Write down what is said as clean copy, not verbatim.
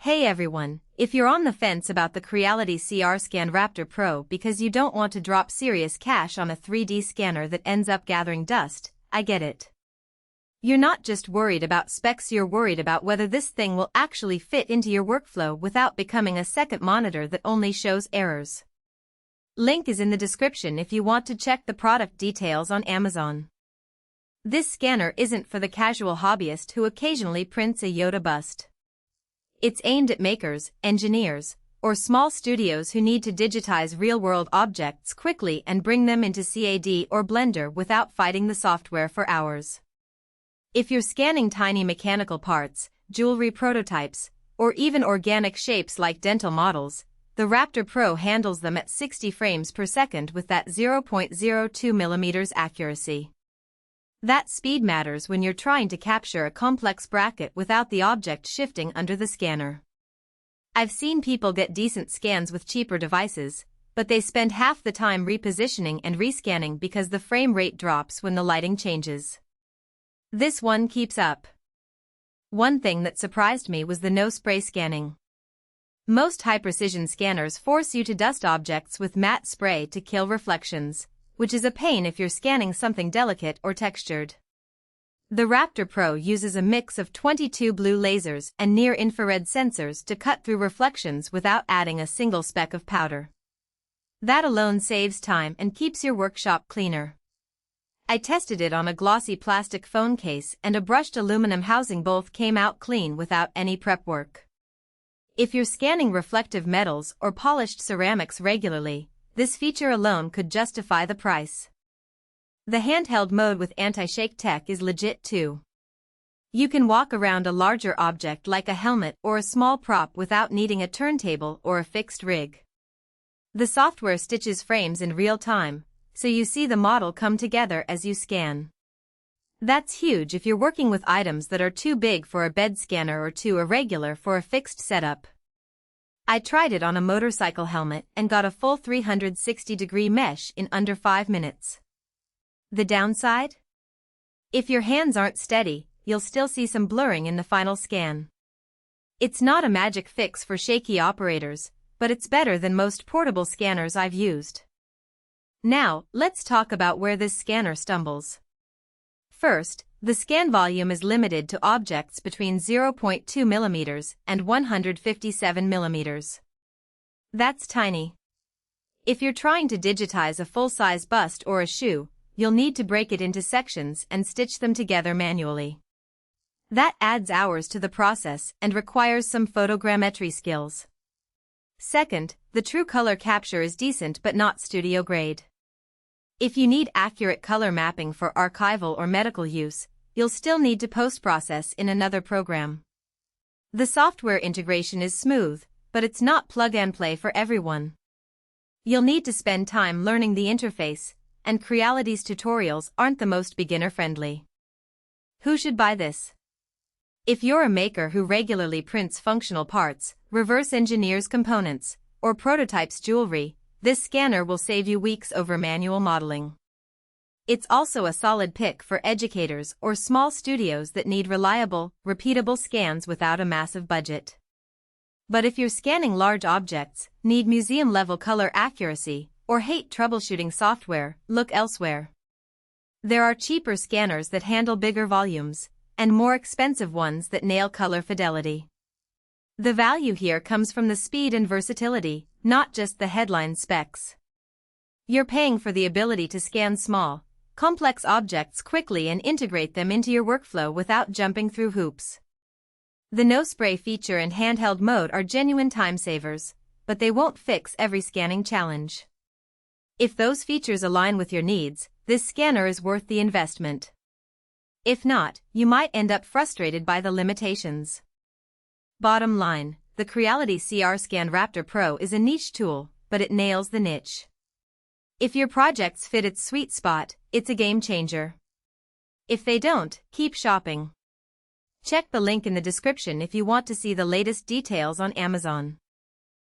Hey everyone, if you're on the fence about the Creality CR-Scan Raptor Pro because you don't want to drop serious cash on a 3D scanner that ends up gathering dust, I get it. You're not just worried about specs, you're worried about whether this thing will actually fit into your workflow without becoming a second monitor that only shows errors. Link is in the description if you want to check the product details on Amazon. This scanner isn't for the casual hobbyist who occasionally prints a Yoda bust. It's aimed at makers, engineers, or small studios who need to digitize real-world objects quickly and bring them into CAD or Blender without fighting the software for hours. If you're scanning tiny mechanical parts, jewelry prototypes, or even organic shapes like dental models, the Raptor Pro handles them at 60 frames per second with that 0.02 mm accuracy. That speed matters when you're trying to capture a complex bracket without the object shifting under the scanner. I've seen people get decent scans with cheaper devices, but they spend half the time repositioning and rescanning because the frame rate drops when the lighting changes. This one keeps up. One thing that surprised me was the no-spray scanning. Most high-precision scanners force you to dust objects with matte spray to kill reflections, which is a pain if you're scanning something delicate or textured. The Raptor Pro uses a mix of 22 blue lasers and near-infrared sensors to cut through reflections without adding a single speck of powder. That alone saves time and keeps your workshop cleaner. I tested it on a glossy plastic phone case and a brushed aluminum housing. Both came out clean without any prep work. If you're scanning reflective metals or polished ceramics regularly, this feature alone could justify the price. The handheld mode with anti-shake tech is legit too. You can walk around a larger object like a helmet or a small prop without needing a turntable or a fixed rig. The software stitches frames in real time, so you see the model come together as you scan. That's huge if you're working with items that are too big for a bed scanner or too irregular for a fixed setup. I tried it on a motorcycle helmet and got a full 360-degree mesh in under 5 minutes. The downside? If your hands aren't steady, you'll still see some blurring in the final scan. It's not a magic fix for shaky operators, but it's better than most portable scanners I've used. Now, let's talk about where this scanner stumbles. First, the scan volume is limited to objects between 0.2 mm and 157 mm. That's tiny. If you're trying to digitize a full-size bust or a shoe, you'll need to break it into sections and stitch them together manually. That adds hours to the process and requires some photogrammetry skills. Second, the true color capture is decent but not studio grade. If you need accurate color mapping for archival or medical use, you'll still need to post-process in another program. The software integration is smooth, but it's not plug-and-play for everyone. You'll need to spend time learning the interface, and Creality's tutorials aren't the most beginner-friendly. Who should buy this? If you're a maker who regularly prints functional parts, reverse engineers components, or prototypes jewelry, this scanner will save you weeks over manual modeling. It's also a solid pick for educators or small studios that need reliable, repeatable scans without a massive budget. But if you're scanning large objects, need museum-level color accuracy, or hate troubleshooting software, look elsewhere. There are cheaper scanners that handle bigger volumes, and more expensive ones that nail color fidelity. The value here comes from the speed and versatility, not just the headline specs. You're paying for the ability to scan small, complex objects quickly and integrate them into your workflow without jumping through hoops. The no-spray feature and handheld mode are genuine time savers, but they won't fix every scanning challenge. If those features align with your needs, this scanner is worth the investment. If not, you might end up frustrated by the limitations. Bottom line, the Creality CR-Scan Raptor Pro is a niche tool, but it nails the niche. If your projects fit its sweet spot, it's a game changer. If they don't, keep shopping. Check the link in the description if you want to see the latest details on Amazon.